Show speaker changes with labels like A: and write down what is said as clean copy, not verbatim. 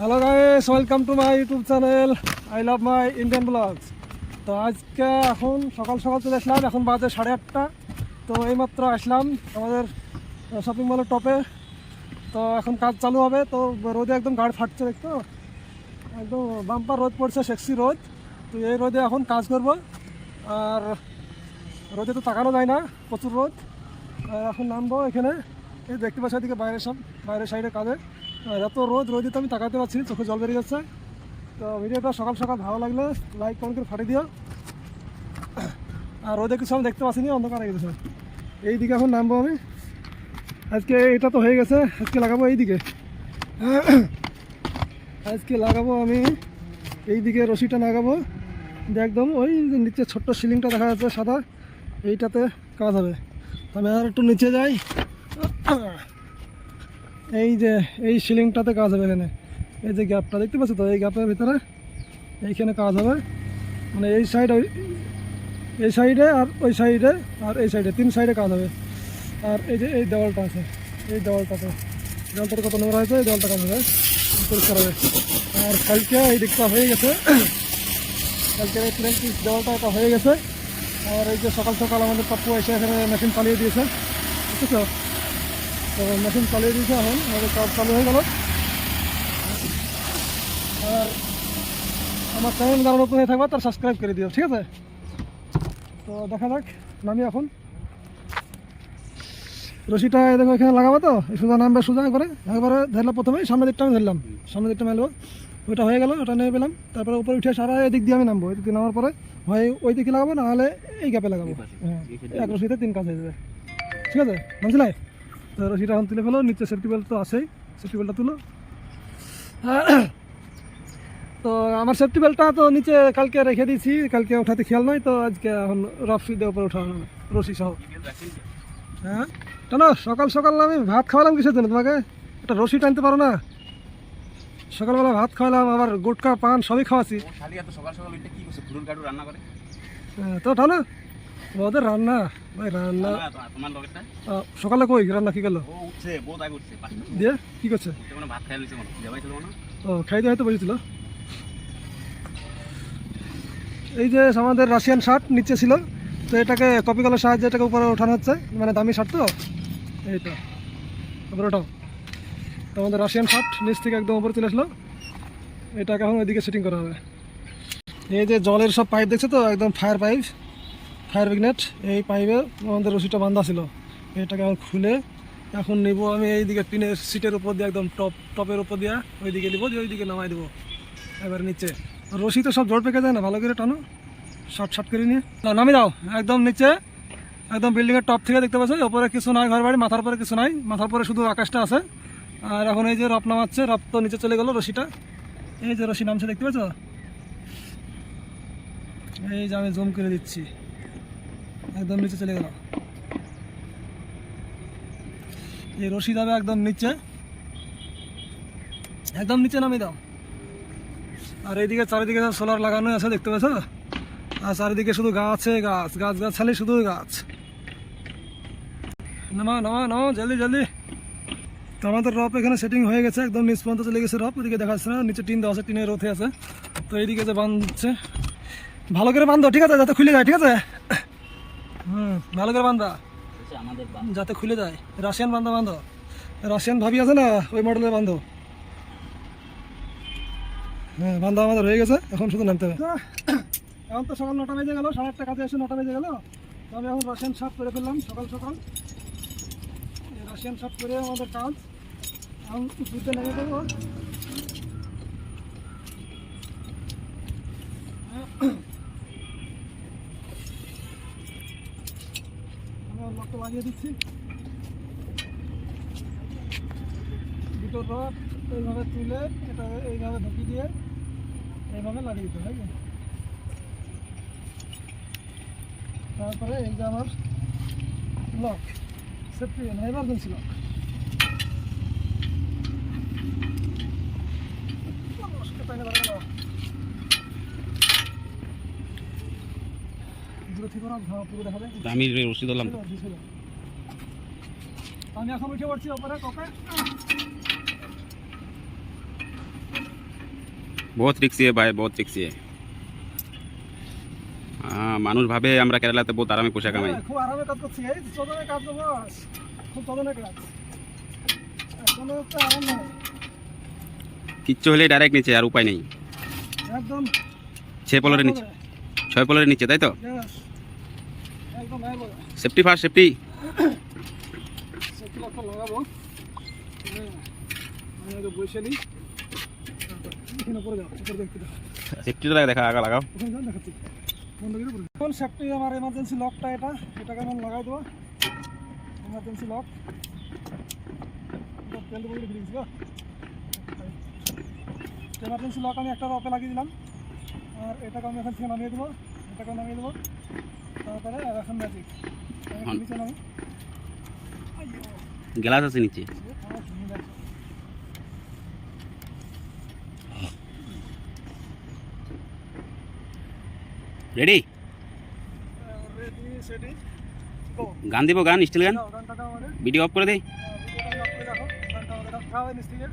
A: Hello guys, welcome to my YouTube channel I love my Indian blogs. তো আজকে এখন সকাল সকাল চলে আসলাম, এখন বাজে 8:30। তো এইমাত্র আসলাম আমাদের শপিং মলের টপে। তো এখন কাজ চালু হবে। তো রোদে একদম গাড় ফাটছে, দেখতো একদম বাম্পার রোদ পড়ছে, সেক্সি রোদ। তো এই রোদে এখন কাজ করব, আর রোদে তো তাকানো যায় না, প্রচুর রোদ। এখন নামবো এখানে, এই দেখতে পাচ্ছি এদিকে বাইরের সাইডে কাজে। এত রোদে তো আমি তাকাতে পারছি, চোখে জল বেরিয়ে যাচ্ছে। তো ভিডিওটা সকাল সকাল ভালো লাগলে লাইক কমেন্ট করে ফাটিয়ে দিও। আর রোদে কিছু আমি দেখতে পাচ্ছি না, অন্ধকার হয়ে গেছে। এইদিকে এখন নামবো আমি। আজকে এটা তো হয়ে গেছে, আজকে লাগাবো এইদিকে। আজকে লাগাবো আমি এইদিকে, রশিটা লাগাবো একদম ওই নিচে ছোট্ট সিলিংটা দেখা যাচ্ছে সাদা, এইটাতে কাজ হবে। আমি আর একটু নিচে যাই, এই যে এই সিলিংটাতে কাজ হবে। এখানে এই যে গ্যাপটা দেখতে পাচ্ছ, তো এই গ্যাপের ভিতরে এইখানে কাজ হবে। মানে এই সাইডে আর ওই সাইডে আর এই সাইডে, 3 সাইডে কাজ হবে। আর এই যে এই দেওয়ালটা আছে, এই দেওয়ালটাতে কত নোংরা হয়েছে, এই দেওয়ালটা কাজ হবে, পরিষ্কার হবে। আর কালকে এই দিকটা হয়ে গেছে, কালকে দেওয়ালটা এটা হয়ে গেছে। আর এই যে সকাল সকাল আমাদের পাপ্পু এসে এখানে মেশিন চালিয়ে দিয়েছে, বুঝছো? তো মেশিন চালিয়ে দিয়েছে, এখন আমাদের কাজ চালু হয়ে গেল। আর আমার চ্যানেল যারা নতুন হয়ে থাকবে তার সাবস্ক্রাইব করে দিও, ঠিক আছে? তো দেখা যাক, নামি এখন। রশিটা দেখো এখানে লাগাবো, তো সোজা নামবে, সোজা করে একবারে ধরলাম। প্রথমেই সামনের দিকটা আমি ধরলাম, সামনের দিকটা মেলবো, ওইটা হয়ে গেল, ওটা নিয়ে পেলাম। তারপরে উপরে উঠে সারা এদিক দিয়ে আমি নামবো। এদিক দিয়ে নামার পরে হয় ওই দিকে লাগাবো, না হলে এই গ্যাপে লাগাবো। হ্যাঁ, এক রশিতে 3 কাজ হয়ে যাবে, ঠিক আছে? নামছিলাই তো রশিটা এখন তুলে ফেলো, নিচে সেফটি বেল্ট তো আছেই, সেফটি বেল্টটা তুলো। তো আমার সেফটি বেল্টটা তো নিচে কালকে রেখে দিয়েছি, কালকে ওঠাতে খেয়াল নয়, তো আজকে এখন রফি দিয়ে উপরে উঠানো রশি সহ। হ্যাঁ কেন সকাল সকাল আমি ভাত খাওয়ালাম কিসের জন্য তোমাকে? একটা রশি টানতে পারো না? সকালবেলা ভাত খাওয়ালাম, আবার গুটকা পান সবই খাওয়াচ্ছি। তো টানো ওদের রান্না, ভাই রান্না সকালে কই রান্না কি করলো দিয়ে কি করছে? ও খাইতে হয়তো বসেছিল। এই যে আমাদের রাশিয়ান শার্ট নিচে ছিল, তো এটাকে কপি কলার সাহায্যে এটাকে উপরে ওঠানো হচ্ছে, মানে দামি শার্ট তো এইটা উপরে ওঠাও। তো আমাদের রাশিয়ান শার্ট নিচ থেকে একদম উপরে চলে আসলো, এটাকে এখন ওইদিকে সেটিং করা হবে। এই যে জলের সব পাইপ দেখছে তো, একদম ফায়ার ব্রিগেড, এই পাইপে আমাদের রশিটা বাঁধা ছিল। এটাকে এখন খুলে এখন নিব আমি এইদিকে টিনের সিটের উপর দিয়ে, একদম টপের উপর দিয়ে ওইদিকে নিব, দিয়ে ওইদিকে নামাই দেবো এবার নিচে। রশি তো সব জোর পেকে যায় না, ভালো করে টানো, শর্ট করে নিয়ে নামি দাও একদম নিচে, একদম বিল্ডিংয়ের টপ থেকে দেখতে পাচ্ছ। ওপরে কিছু নাই, ঘর বাড়ি মাথার উপরে কিছু নাই, মাথার উপরে শুধু আকাশটা আছে। আর এখন এই যে রপ নামাচ্ছে, রপ তো নিচে চলে গেল রশিটা। এই যে রশি নামছে দেখতে পাচ্ছ, এই যে আমি জুম করে দিচ্ছি, একদম নিচে চলে গেল। এই রশি যাবে একদম নিচে, একদম নিচে নামিয়ে দাও। আর এইদিকে চারিদিকে সোলার লাগানো আছে দেখতে পাচ্ছ, আর চারিদিকে শুধু গাছে গাছ, ছালি শুধু গাছ। নামা জলদি। তো আমাদের রপ এখানে সেটিং হয়ে গেছে, একদম নিচ পর্যন্ত চলে গেছে রপ। ওইদিকে দেখা যাচ্ছে না, নিচে টিন দেওয়া আছে, টিনের রোথে আছে। তো এইদিকে যে বাঁধছে, ভালো করে বাঁধো, ঠিক আছে, যাতে খুলে যায়, ঠিক আছে? ভালো করে বাঁধা যাতে খুলে যায়। রাশিয়ান বাঁধো, রাশিয়ান ভাবি আছে না, ওই মডেলের বাঁধো। হ্যাঁ, বান্ধা আমাদের হয়ে গেছে, এখন শুধু নামতে হবে। এখন তো সকাল 9টা বেজে গেল, 8:30 কাজে এসে 9টা বেজে গেল। তবে এখন রাশিয়ান শার্ট করে ফেললাম সকাল সকাল। রাশিয়ান শার্ট করে আমাদের কাজ এখন বুঝতে নেমে দেবো। আমি লকটা লাগিয়ে দিচ্ছি, দুটো রড এইভাবে তুলে এটা এইভাবে ঢুকিয়ে দিয়ে এইভাবে লাগিয়ে দিতে হয়। তারপরে এই যে আমার লক, সেফটি এমার্জেন্সি লক,
B: আমি রশি ধরলাম।
A: আমি এখন উঠে পড়ছি ওপরে টপে।
B: বহুত রিক্সি ভাই, বহুত রিক্সি। মানুষ ভাবে আমরা কেরালাতে বহুত আরামে পয়সা কামাই।
A: খুব আরামে কাজ করছি, এই চোদনে কাজ দেবো, খুব চোদনে কাজ, কোনো একটা আরাম নেই
B: কিচ্ছু হলে ডাইরেক্ট নিচে, আর উপায় নেই।
A: একদম
B: 6 পলরের নিচে, 6 পলরের নিচে, তাই তো?
A: yes, একদম নাই বলে
B: সেফটি ফার্স্ট, সেফটি।
A: সেফটি লকটা লাগাবো, আমি আগে বসে নিই, এখানে পরে যাও, উপরে দেখতে দাও,
B: সেফটিটা দেখা, আগা লাগাও।
A: ওখানে যান দেখাচ্ছি, বন্ধ করে পরে এখন সেফটি আমার এমার্জেন্সি লকটা, এটাকে আমি লাগাই দেবো, এমার্জেন্সি লক, তেল দেবো বলে ফিরিয়েছি, এমার্জেন্সি লক আমি একটা রপে লাগিয়ে দিলাম, আর এটাকে আমি এখান থেকে নামিয়ে দেবো, এটাকে নামিয়ে দেবো, তারপরে এখন ম্যাজিক নিচে নামি,
B: গ্লাস আছে নিচে। রেডি?
A: রেডি সেটি
B: গান দিব, গান, স্টিল গান।
A: গানটা আমাদের
B: ভিডিও অফ করে দেই।
A: ভিডিওটা অফ করে রাখো, গানটা আমাদের খাওয়া মিস্ত্রিকে